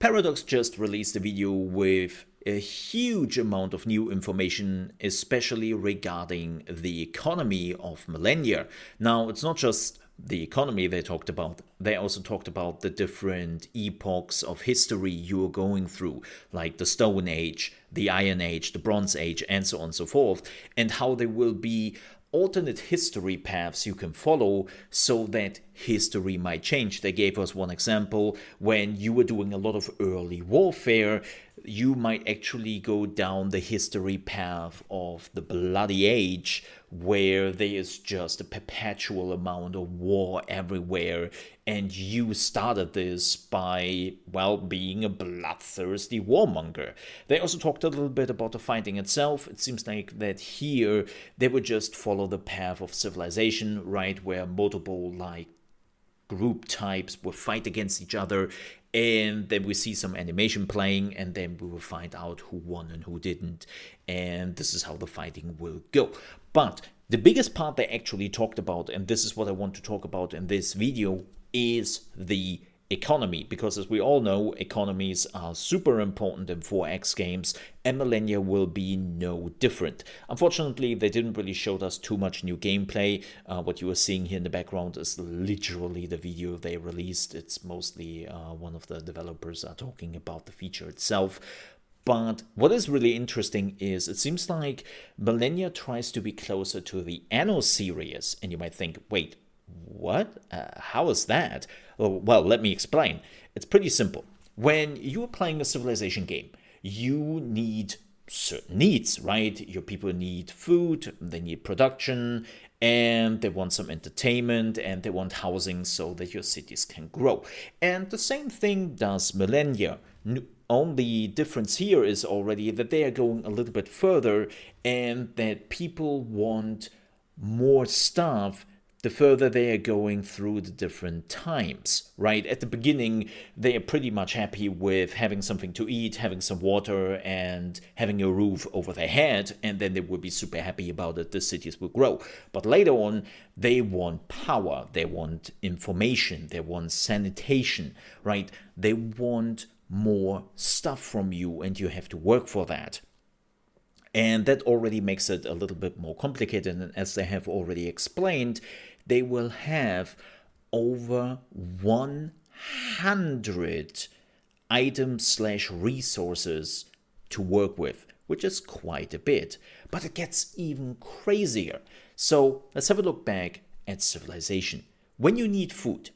Paradox just released a video with a huge amount of new information, especially regarding the economy of Millennia. Now, it's not just the economy they talked about, they also talked about the different epochs of history you're going through, like the Stone Age, the Iron Age, the Bronze Age, and so on and so forth, and how there will be alternate history paths you can follow so that history might change. They gave us one example. When you were doing a lot of early warfare, you might actually go down the history path of the Bloody Age, where there is just a perpetual amount of war everywhere, and you started this by, well, being a bloodthirsty warmonger. They also talked a little bit about the fighting itself. It seems like that here they would just follow the path of civilization, right, where multiple, like, group types will fight against each other, and then we see some animation playing, and then we will find out who won and who didn't, and this is how the fighting will go. But the biggest part they actually talked about, and this is what I want to talk about in this video, is the economy, because as we all know, economies are super important in 4X games, and Millennia will be no different. Unfortunately, they didn't really show us too much new gameplay. What you are seeing here in the background is literally the video they released. It's mostly one of the developers are talking about the feature itself. But what is really interesting is it seems like Millennia tries to be closer to the ANNO series, and you might think, wait, what? How is that? Well, let me explain. It's pretty simple. When you are playing a civilization game, you need certain needs, right? Your people need food, they need production, and they want some entertainment, and they want housing so that your cities can grow. And the same thing does Millennia. Only difference here is already that they are going a little bit further, and that people want more stuff the further they are going through the different times, right? At the beginning, they are pretty much happy with having something to eat, having some water, and having a roof over their head, and then they will be super happy about it. The cities will grow. But later on, they want power, they want information, they want sanitation, right? They want more stuff from you, and you have to work for that. And that already makes it a little bit more complicated, and as they have already explained, they will have over 100 items/resources to work with, which is quite a bit. But it gets even crazier. So let's have a look back at civilization. When you need food,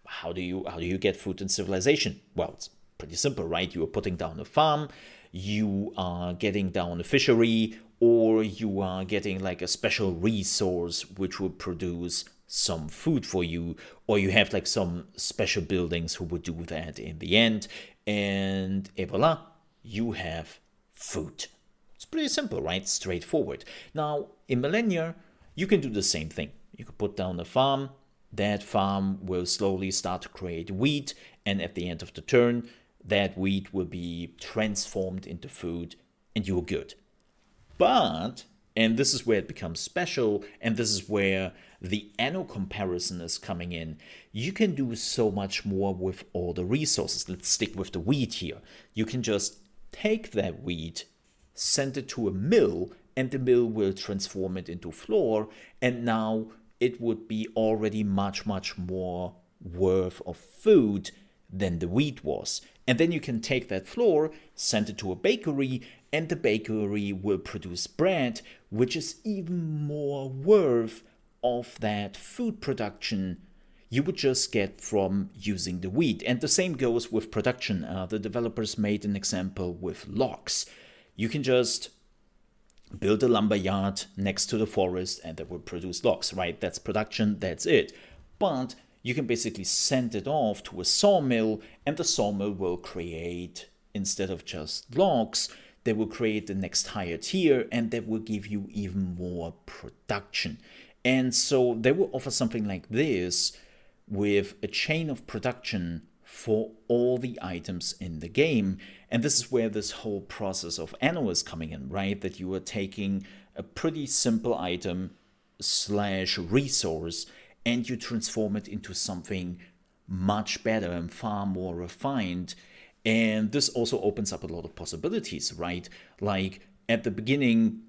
how do you get food in civilization? Well, it's pretty simple, right? You are putting down a farm, you are getting down a fishery, or you are getting like a special resource which will produce some food for you, or you have like some special buildings who would do that in the end, and voila, you have food. It's pretty simple, right? Straightforward. Now, in Millennia, you can do the same thing. You can put down a farm, that farm will slowly start to create wheat, and at the end of the turn, that wheat will be transformed into food, and you're good. But, and this is where it becomes special, and this is where the ANNO comparison is coming in, you can do so much more with all the resources. Let's stick with the wheat here. You can just take that wheat, send it to a mill, and the mill will transform it into flour, and now it would be already much more worth of food than the wheat was. And then you can take that flour, send it to a bakery, and the bakery will produce bread, which is even more worth of that food production you would just get from using the wheat. And the same goes with production. The developers made an example with logs. You can just build a lumber yard next to the forest and that will produce logs, right? That's production, that's it. But you can basically send it off to a sawmill, and the sawmill will create, instead of just logs, they will create the next higher tier, and that will give you even more production. And so they will offer something like this with a chain of production for all the items in the game. And this is where this whole process of ANNO is coming in, right? That you are taking a pretty simple item / resource and you transform it into something much better and far more refined. And this also opens up a lot of possibilities, right? Like at the beginning,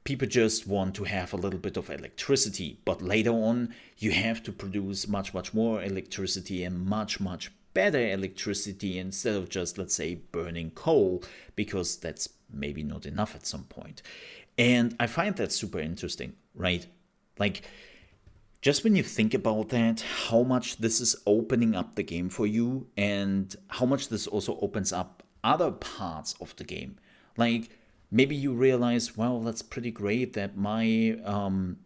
people just want to have a little bit of electricity, but later on, you have to produce much, much more electricity and much, much better electricity instead of just, let's say, burning coal, because that's maybe not enough at some point. And I find that super interesting, right? Like, just when you think about that, how much this is opening up the game for you and how much this also opens up other parts of the game. Like, maybe you realize, well, that's pretty great that my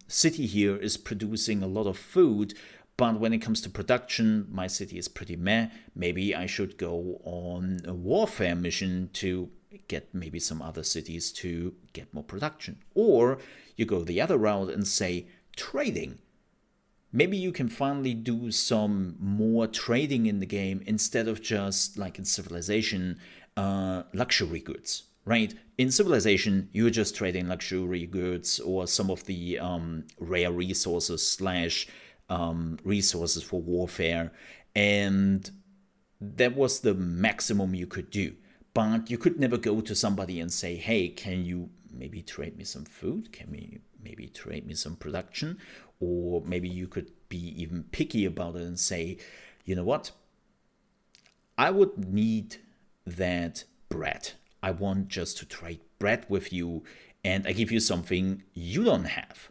city here is producing a lot of food, but when it comes to production, my city is pretty meh. Maybe I should go on a warfare mission to get maybe some other cities to get more production. Or you go the other route and say, trading. Maybe you can finally do some more trading in the game instead of just, like in Civilization, luxury goods, right? In Civilization, you're just trading luxury goods or some of the rare resources slash resources for warfare, and that was the maximum you could do. But you could never go to somebody and say, hey, can you maybe trade me some food? Can we maybe trade me some production? Or maybe you could be even picky about it and say, you know what? I would need that bread. I want just to trade bread with you, and I give you something you don't have.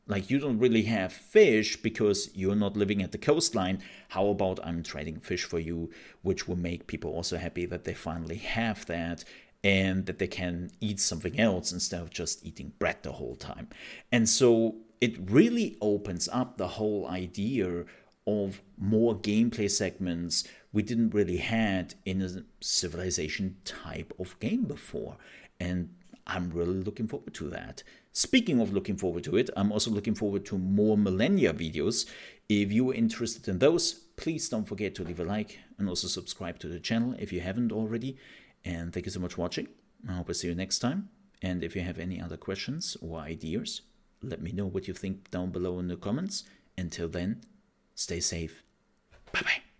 Like, you don't really have fish because you're not living at the coastline. How about I'm trading fish for you, which will make people also happy that they finally have that and that they can eat something else instead of just eating bread the whole time. And so it really opens up the whole idea of more gameplay segments we didn't really had in a Civilization type of game before. And I'm really looking forward to that. Speaking of looking forward to it, I'm also looking forward to more Millennia videos. If you're interested in those, please don't forget to leave a like and also subscribe to the channel if you haven't already. And thank you so much for watching. I hope I see you next time. And if you have any other questions or ideas, let me know what you think down below in the comments. Until then, stay safe. Bye-bye.